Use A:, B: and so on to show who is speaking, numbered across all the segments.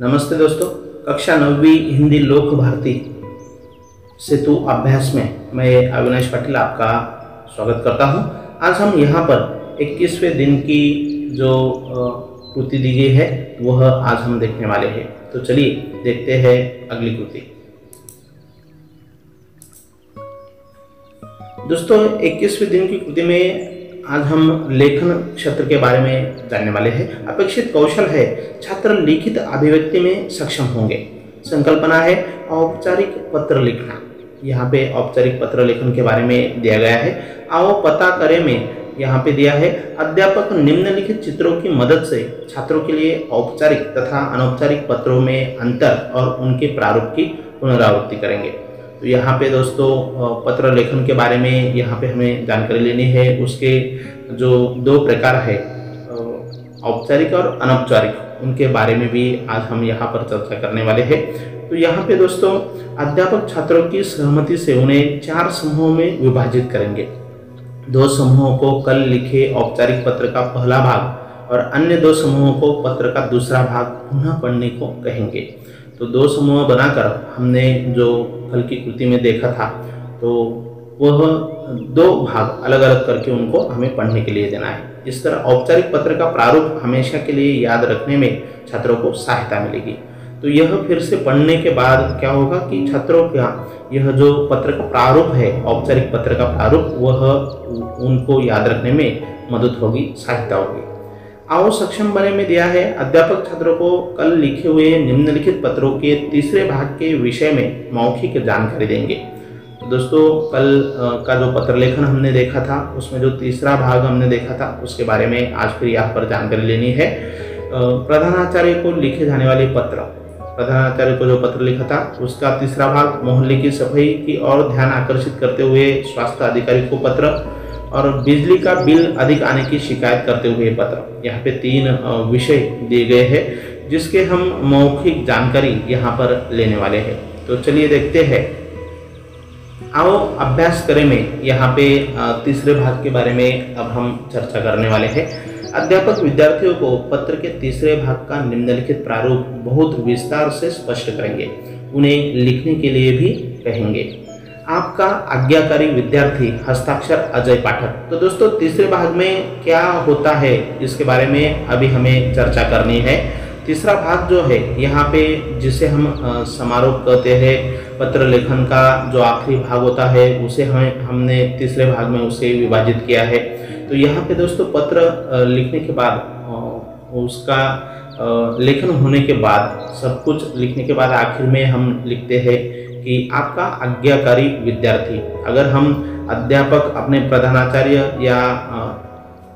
A: नमस्ते दोस्तों, कक्षा 9वीं हिंदी लोक भारती सेतु अभ्यास में मैं अविनाश पाटिल आपका स्वागत करता हूं। आज हम यहां पर 21वें दिन की जो कृति दी गई है वह आज हम देखने वाले हैं। तो चलिए देखते हैं अगली कृति। दोस्तों 21वें दिन की कृति में आज हम लेखन क्षेत्र के बारे में जानने वाले हैं। अपेक्षित कौशल है छात्र लिखित अभिव्यक्ति में सक्षम होंगे। संकल्पना है औपचारिक पत्र लिखना। यहाँ पे औपचारिक पत्र लेखन के बारे में दिया गया है। आओ पता करें में यहाँ पे दिया है अध्यापक निम्नलिखित चित्रों की मदद से छात्रों के लिए औपचारिक तथा अनौपचारिक पत्रों में अंतर और उनके प्रारूप की पुनरावृत्ति करेंगे। तो यहाँ पे दोस्तों पत्र लेखन के बारे में यहाँ पे हमें जानकारी लेनी है। उसके जो दो प्रकार है औपचारिक और अनौपचारिक, उनके बारे में भी आज हम यहाँ पर चर्चा करने वाले हैं। तो यहाँ पे दोस्तों अध्यापक छात्रों की सहमति से उन्हें 4 समूहों में विभाजित करेंगे। 2 समूहों को कल लिखे औपचारिक पत्र का पहला भाग और अन्य 2 समूहों को पत्र का दूसरा भाग पुनः पढ़ने को कहेंगे। तो 2 समूह बनाकर हमने जो कल की कृति में देखा था, तो वह 2 भाग अलग अलग करके उनको हमें पढ़ने के लिए देना है। इस तरह औपचारिक पत्र का प्रारूप हमेशा के लिए याद रखने में छात्रों को सहायता मिलेगी। तो यह फिर से पढ़ने के बाद क्या होगा कि छात्रों का यह जो पत्र का प्रारूप है, औपचारिक पत्र का प्रारूप, वह उनको याद रखने में मदद होगी, सहायता होगी। आओ सक्षम बने में दिया है अध्यापक छात्रों को कल लिखे हुए निम्नलिखित पत्रों के तीसरे भाग के विषय में मौखिक जानकारी देंगे। तो दोस्तों कल का जो पत्र लेखन हमने देखा था, उसमें जो तीसरा भाग हमने देखा था, उसके बारे में आज फिर यहाँ पर जानकारी लेनी है। प्रधानाचार्य को लिखे जाने वाले पत्र, प्रधानाचार्य को जो पत्र लिखा था उसका तीसरा भाग, मोहल्ले की सफाई की ओर ध्यान आकर्षित करते हुए स्वास्थ्य अधिकारी को पत्र, और बिजली का बिल अधिक आने की शिकायत करते हुए पत्र। यहाँ पे 3 विषय दिए गए हैं जिसके हम मौखिक जानकारी यहाँ पर लेने वाले हैं। तो चलिए देखते हैं। आओ अभ्यास करें में यहाँ पे तीसरे भाग के बारे में अब हम चर्चा करने वाले हैं। अध्यापक विद्यार्थियों को पत्र के तीसरे भाग का निम्नलिखित प्रारूप बहुत विस्तार से स्पष्ट करेंगे, उन्हें लिखने के लिए भी कहेंगे। आपका आज्ञाकारी विद्यार्थी हस्ताक्षर अजय पाठक। तो दोस्तों तीसरे भाग में क्या होता है इसके बारे में अभी हमें चर्चा करनी है। तीसरा भाग जो है यहाँ पे जिसे हम समारोह कहते हैं, पत्र लेखन का जो आखिरी भाग होता है उसे हमने तीसरे भाग में उसे विभाजित किया है। तो यहाँ पे दोस्तों पत्र लिखने के बाद उसका लेखन होने के बाद, सब कुछ लिखने के बाद आखिर में हम लिखते हैं कि आपका आज्ञाकारी विद्यार्थी। अगर हम अध्यापक अपने प्रधानाचार्य या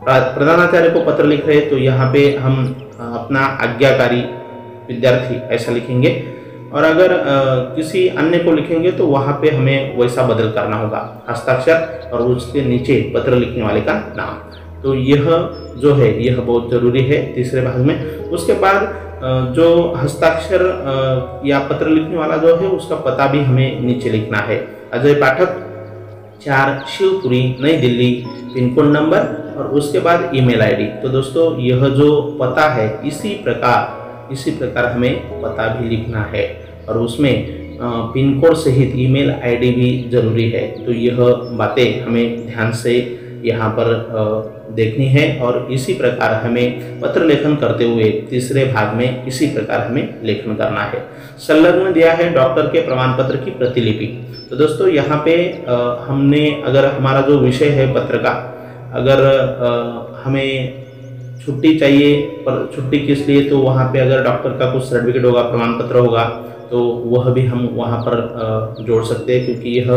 A: प्रधानाचार्य को पत्र लिख रहे हैं तो यहाँ पे हम अपना आज्ञाकारी विद्यार्थी ऐसा लिखेंगे, और अगर किसी अन्य को लिखेंगे तो वहाँ पे हमें वैसा बदल करना होगा, हस्ताक्षर और उसके नीचे पत्र लिखने वाले का नाम। तो यह जो है यह बहुत जरूरी है तीसरे भाग में। उसके बाद जो हस्ताक्षर या पत्र लिखने वाला जो है उसका पता भी हमें नीचे लिखना है। अजय पाठक 4 शिवपुरी नई दिल्ली पिन कोड नंबर और उसके बाद ईमेल आईडी। तो दोस्तों यह जो पता है इसी प्रकार हमें पता भी लिखना है, और उसमें पिन कोड सहित ईमेल आईडी भी जरूरी है। तो यह बातें हमें ध्यान से यहाँ पर देखनी है, और इसी प्रकार हमें पत्र लेखन करते हुए तीसरे भाग में इसी प्रकार हमें लेखन करना है। संलग्न दिया है डॉक्टर के प्रमाण पत्र की प्रतिलिपि। तो दोस्तों यहाँ पे हमने, अगर हमारा जो विषय है पत्र का, अगर हमें छुट्टी चाहिए, पर छुट्टी किस लिए, तो वहाँ पे अगर डॉक्टर का कुछ सर्टिफिकेट होगा, प्रमाण पत्र होगा, तो वह भी हम वहाँ पर जोड़ सकते हैं, क्योंकि यह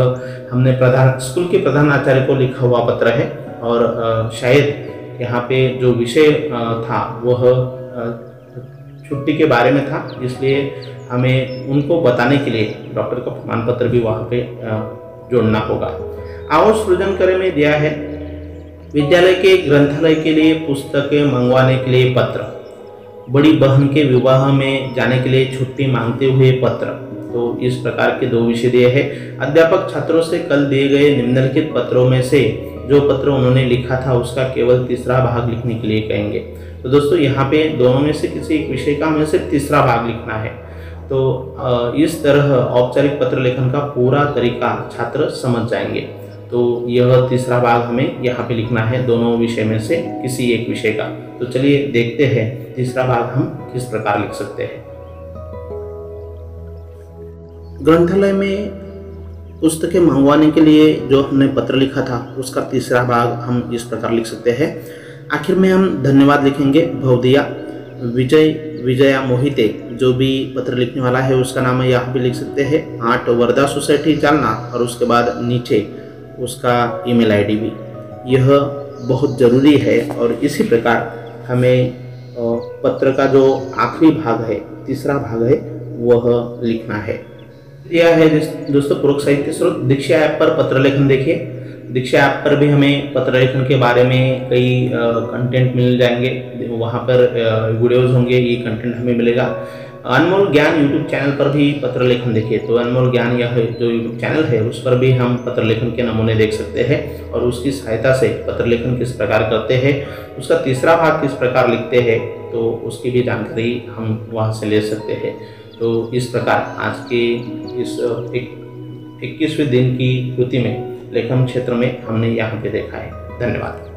A: हमने स्कूल के प्रधानाचार्य को लिखा हुआ पत्र है, और शायद यहाँ पे जो विषय था वह छुट्टी के बारे में था, इसलिए हमें उनको बताने के लिए डॉक्टर का प्रमाण पत्र भी वहाँ पे जोड़ना होगा। आओ सृजन करें में दिया है विद्यालय के ग्रंथालय के लिए पुस्तकें मंगवाने के लिए पत्र, बड़ी बहन के विवाह में जाने के लिए छुट्टी मांगते हुए पत्र। तो इस प्रकार के 2 विषय दिए हैं। अध्यापक छात्रों से कल दिए गए निम्नलिखित पत्रों में से जो पत्र उन्होंने लिखा था उसका केवल तीसरा भाग लिखने के लिए कहेंगे। तो दोस्तों यहाँ पे दोनों में से किसी एक विषय का हमें सिर्फ तीसरा भाग लिखना है। तो इस तरह औपचारिक पत्र लेखन का पूरा तरीका छात्र समझ जाएंगे। तो यह तीसरा भाग हमें यहाँ पे लिखना है, दोनों विषय में से किसी एक विषय का। तो चलिए देखते हैं तीसरा भाग हम किस प्रकार लिख सकते हैं। ग्रंथालय में पुस्तकें मंगवाने के लिए जो हमने पत्र लिखा था उसका तीसरा भाग हम इस प्रकार लिख सकते हैं। आखिर में हम धन्यवाद लिखेंगे। भवदिया विजया मोहिते जो भी पत्र लिखने वाला है उसका नाम यहाँ भी लिख सकते हैं, 8 वर्धा सोसाइटी जालना, और उसके बाद नीचे उसका ईमेल आईडी भी। यह बहुत ज़रूरी है और इसी प्रकार हमें पत्र का जो आखिरी भाग है, तीसरा भाग है, वह लिखना है। यह है दोस्तों पूरक साहित्य स्रोत। दीक्षा ऐप पर पत्र लेखन देखिए। दीक्षा ऐप पर भी हमें पत्र लेखन के बारे में कई कंटेंट मिल जाएंगे, वहाँ पर वीडियोज़ होंगे, ये कंटेंट हमें मिलेगा। अनमोल ज्ञान यूट्यूब चैनल पर भी पत्र लेखन देखिए। तो अनमोल ज्ञान यह जो यूट्यूब चैनल है उस पर भी हम पत्र लेखन के नमूने देख सकते हैं और उसकी सहायता से पत्र लेखन किस प्रकार करते हैं, उसका तीसरा भाग किस प्रकार लिखते हैं, तो उसकी भी जानकारी हम वहाँ से ले सकते हैं। तो इस प्रकार आज के इस 21वें दिन की कृति में लेखन क्षेत्र में हमने यहाँ पे देखा है। धन्यवाद।